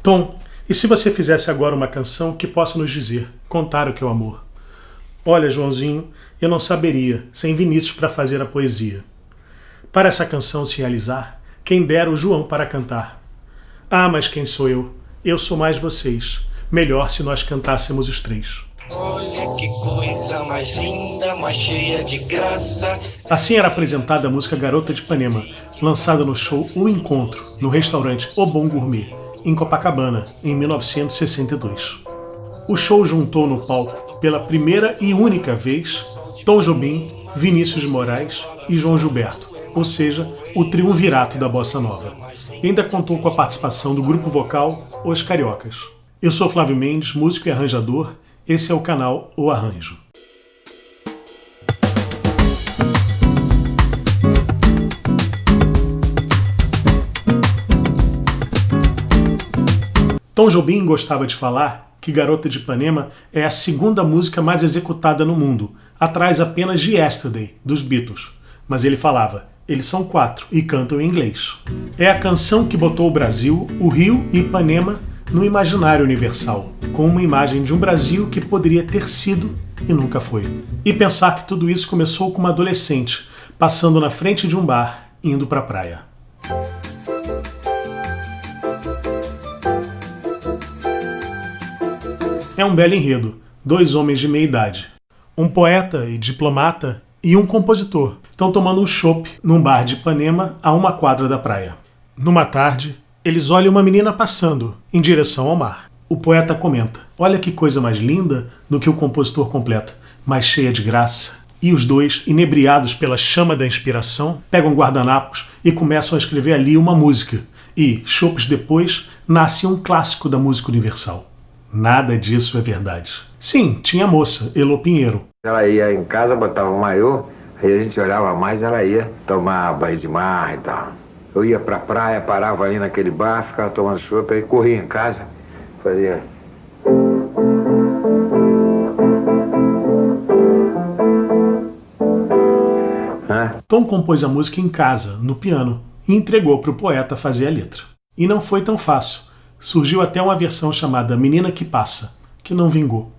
Tom, e se você fizesse agora uma canção que possa nos dizer, contar o que é o amor? Olha, Joãozinho, eu não saberia, sem Vinícius para fazer a poesia. Para essa canção se realizar, quem dera o João para cantar. Ah, mas quem sou eu? Eu sou mais vocês. Melhor se nós cantássemos os três. Olha que coisa mais linda, mais cheia de graça. Assim era apresentada a música Garota de Ipanema, lançada no show O Encontro, no restaurante O Bom Gourmet, em Copacabana, em 1962. O show juntou no palco, pela primeira e única vez, Tom Jobim, Vinícius de Moraes e João Gilberto, ou seja, o triunvirato da Bossa Nova. E ainda contou com a participação do grupo vocal Os Cariocas. Eu sou Flávio Mendes, músico e arranjador. Esse é o canal O Arranjo. Tom Jobim gostava de falar que Garota de Ipanema é a segunda música mais executada no mundo, atrás apenas de Yesterday, dos Beatles. Mas ele falava, eles são 4 e cantam em inglês. É a canção que botou o Brasil, o Rio e Ipanema no imaginário universal, com uma imagem de um Brasil que poderia ter sido e nunca foi. E pensar que tudo isso começou com uma adolescente, passando na frente de um bar, indo pra praia. É um belo enredo, 2 homens de meia idade. Um poeta e diplomata e um compositor estão tomando um chopp num bar de Ipanema a 1 quadra da praia. Numa tarde, eles olham uma menina passando em direção ao mar. O poeta comenta, olha que coisa mais linda, no que o compositor completa, mais cheia de graça. E os dois, inebriados pela chama da inspiração, pegam guardanapos e começam a escrever ali uma música. E, chopps depois, nasce um clássico da música universal. Nada disso é verdade. Sim, tinha a moça, Elô Pinheiro. Ela ia em casa, botava um maiô, aí a gente olhava mais, ela ia tomar banho de mar e tal. Eu ia pra praia, parava ali naquele bar, ficava tomando chopp, aí corria em casa, fazia... Tom compôs a música em casa, no piano, e entregou para o poeta fazer a letra. E não foi tão fácil. Surgiu até uma versão chamada Menina que Passa, que não vingou.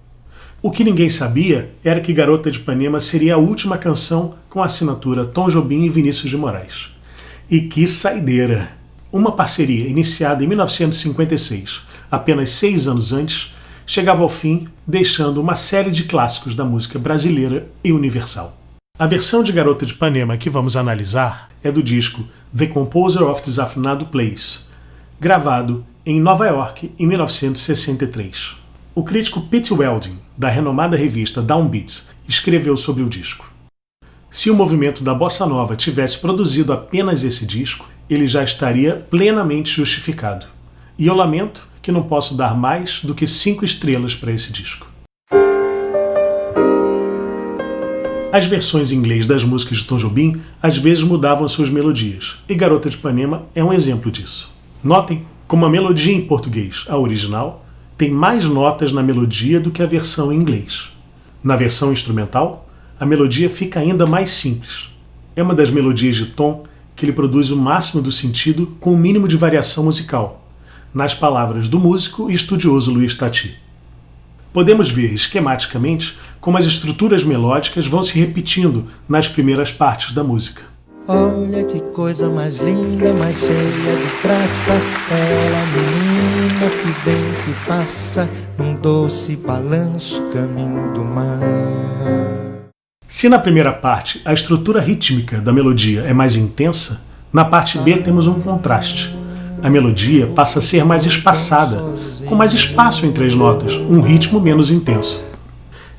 O que ninguém sabia era que Garota de Ipanema seria a última canção com a assinatura Tom Jobim e Vinícius de Moraes. E que saideira! Uma parceria iniciada em 1956, apenas 6 anos antes, chegava ao fim, deixando uma série de clássicos da música brasileira e universal. A versão de Garota de Ipanema que vamos analisar é do disco The Composer of Desafinado Place, gravado em Nova York em 1963. O crítico Pete Welding, da renomada revista Downbeat, escreveu sobre o disco. Se o movimento da Bossa Nova tivesse produzido apenas esse disco, ele já estaria plenamente justificado. E eu lamento que não posso dar mais do que 5 estrelas para esse disco. As versões em inglês das músicas de Tom Jobim às vezes mudavam suas melodias, e Garota de Ipanema é um exemplo disso. Notem como a melodia em português, a original, tem mais notas na melodia do que a versão em inglês. Na versão instrumental, a melodia fica ainda mais simples. É uma das melodias de Tom que ele produz o máximo do sentido com o mínimo de variação musical, nas palavras do músico e estudioso Luiz Tati. Podemos ver esquematicamente como as estruturas melódicas vão se repetindo nas primeiras partes da música. Olha que coisa mais linda, mais cheia de graça. Ela, menina que vem, que passa, num doce balanço, caminho do mar. Se na primeira parte a estrutura rítmica da melodia é mais intensa, na parte B temos um contraste. A melodia passa a ser mais espaçada, com mais espaço entre as notas, um ritmo menos intenso.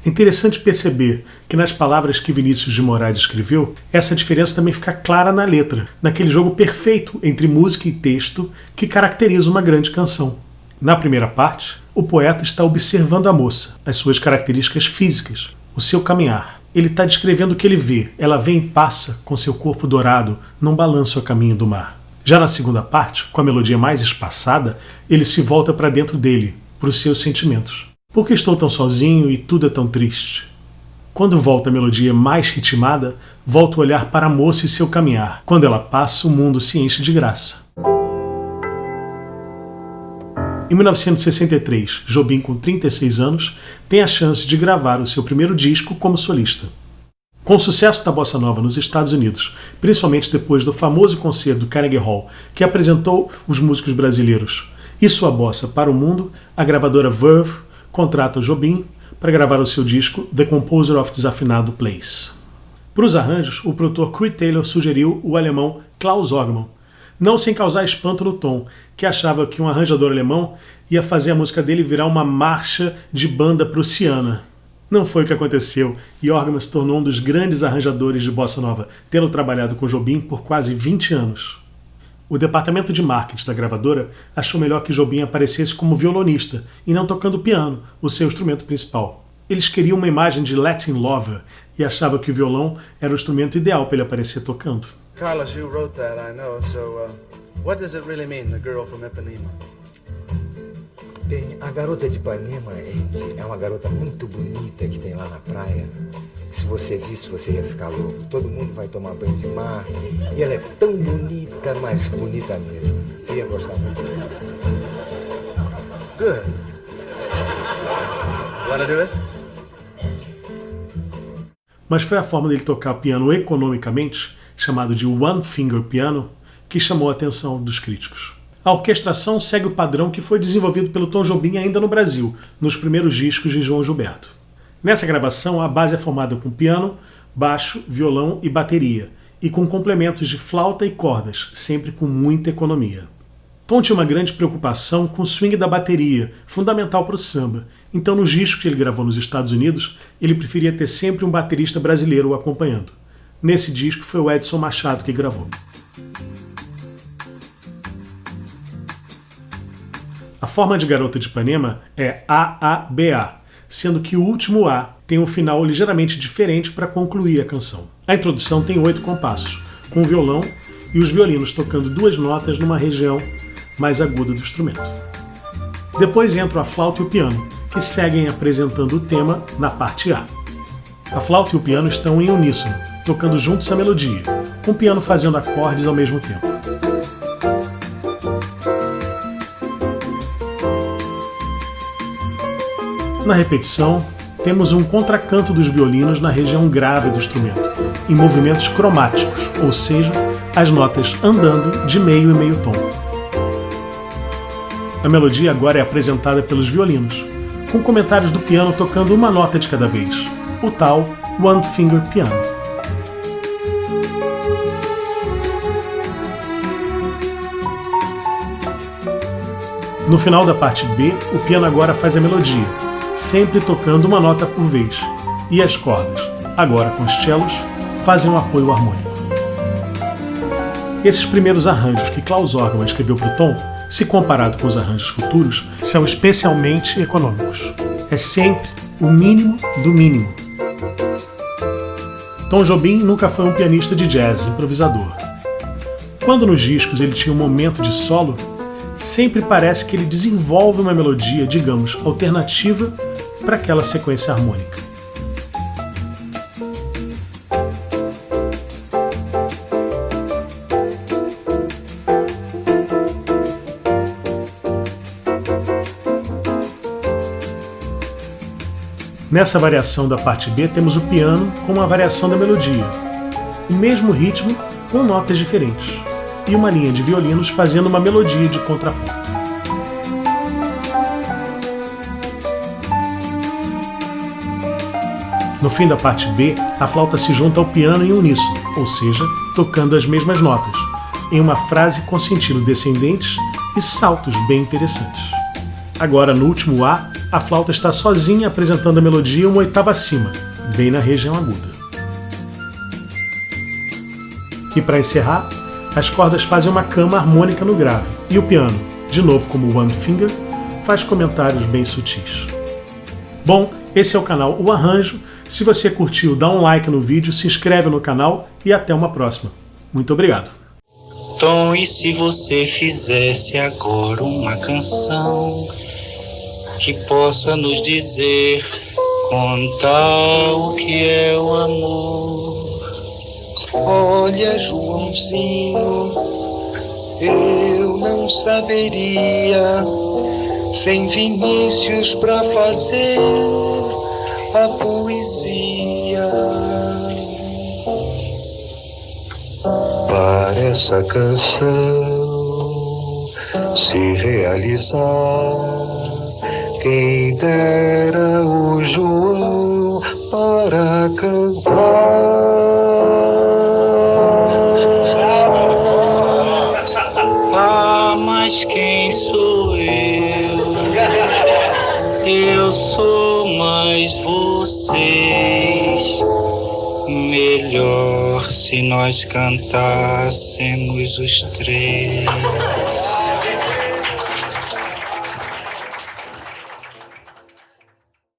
É interessante perceber que nas palavras que Vinícius de Moraes escreveu, essa diferença também fica clara na letra, naquele jogo perfeito entre música e texto que caracteriza uma grande canção. Na primeira parte, o poeta está observando a moça, as suas características físicas, o seu caminhar. Ele está descrevendo o que ele vê. Ela vem e passa com seu corpo dourado num balanço a caminho do mar. Já na segunda parte, com a melodia mais espaçada, ele se volta para dentro dele, para os seus sentimentos. Por que estou tão sozinho e tudo é tão triste? Quando volta a melodia mais ritmada, volta o olhar para a moça e seu caminhar. Quando ela passa, o mundo se enche de graça. Em 1963, Jobim, com 36 anos, tem a chance de gravar o seu primeiro disco como solista. Com o sucesso da bossa nova nos Estados Unidos, principalmente depois do famoso concerto do Carnegie Hall, que apresentou os músicos brasileiros e sua bossa para o mundo, a gravadora Verve contrata Jobim para gravar o seu disco The Composer of Desafinado Place. Para os arranjos, o produtor Creed Taylor sugeriu o alemão Klaus Orgmann, não sem causar espanto no Tom, que achava que um arranjador alemão ia fazer a música dele virar uma marcha de banda prussiana. Não foi o que aconteceu, e Orgmann se tornou um dos grandes arranjadores de bossa nova, tendo trabalhado com Jobim por quase 20 anos. O departamento de marketing da gravadora achou melhor que Jobim aparecesse como violonista e não tocando piano, o seu instrumento principal. Eles queriam uma imagem de Latin lover e achavam que o violão era o instrumento ideal para ele aparecer tocando. Carlos, you wrote that, I know. So, what does it really mean, the girl from Ipanema? Bem, a garota de Ipanema, Andy, é uma garota muito bonita que tem lá na praia. Se você visse, você ia ficar louco. Todo mundo vai tomar banho de mar. E ela é tão bonita, mas bonita mesmo. Você ia gostar muito dela. Good. Wanna do it? Mas foi a forma dele tocar piano economicamente, chamado de One Finger Piano, que chamou a atenção dos críticos. A orquestração segue o padrão que foi desenvolvido pelo Tom Jobim ainda no Brasil, nos primeiros discos de João Gilberto. Nessa gravação, a base é formada com piano, baixo, violão e bateria, e com complementos de flauta e cordas, sempre com muita economia. Tom tinha uma grande preocupação com o swing da bateria, fundamental para o samba, então nos discos que ele gravou nos Estados Unidos, ele preferia ter sempre um baterista brasileiro o acompanhando. Nesse disco foi o Edson Machado que gravou. A forma de Garota de Ipanema é AABA, sendo que o último A tem um final ligeiramente diferente para concluir a canção. A introdução tem 8 compassos, com o violão e os violinos tocando 2 notas numa região mais aguda do instrumento. Depois entram a flauta e o piano, que seguem apresentando o tema na parte A. A flauta e o piano estão em uníssono, tocando juntos a melodia, com o piano fazendo acordes ao mesmo tempo. Na repetição, temos um contracanto dos violinos na região grave do instrumento, em movimentos cromáticos, ou seja, as notas andando de meio e meio tom. A melodia agora é apresentada pelos violinos, com comentários do piano tocando uma nota de cada vez, o tal One Finger Piano. No final da parte B, o piano agora faz a melodia, sempre tocando uma nota por vez, e as cordas, agora com os cellos, fazem um apoio harmônico. Esses primeiros arranjos que Klaus Orgmann escreveu para o Tom, se comparado com os arranjos futuros, são especialmente econômicos. É sempre o mínimo do mínimo. Tom Jobim nunca foi um pianista de jazz improvisador. Quando nos discos ele tinha um momento de solo, sempre parece que ele desenvolve uma melodia, digamos, alternativa para aquela sequência harmônica. Nessa variação da parte B temos o piano com uma variação da melodia, o mesmo ritmo com notas diferentes, e uma linha de violinos fazendo uma melodia de contraponto. No fim da parte B, a flauta se junta ao piano em uníssono, ou seja, tocando as mesmas notas, em uma frase com sentido descendentes e saltos bem interessantes. Agora, no último A, a flauta está sozinha apresentando a melodia uma oitava acima, bem na região aguda. E para encerrar, as cordas fazem uma cama harmônica no grave, e o piano, de novo como One Finger, faz comentários bem sutis. Bom, esse é o canal O Arranjo. Se você curtiu, dá um like no vídeo, se inscreve no canal e até uma próxima. Muito obrigado. Tom, e se você fizesse agora uma canção que possa nos dizer, contar o que é o amor? Olha, Joãozinho, eu não saberia sem Vinícius pra fazer a poesia. Para essa canção se realizar, quem dera o João para cantar. Ah, mas quem sou eu? Eu sou mais vocês. Melhor se nós cantássemos os três.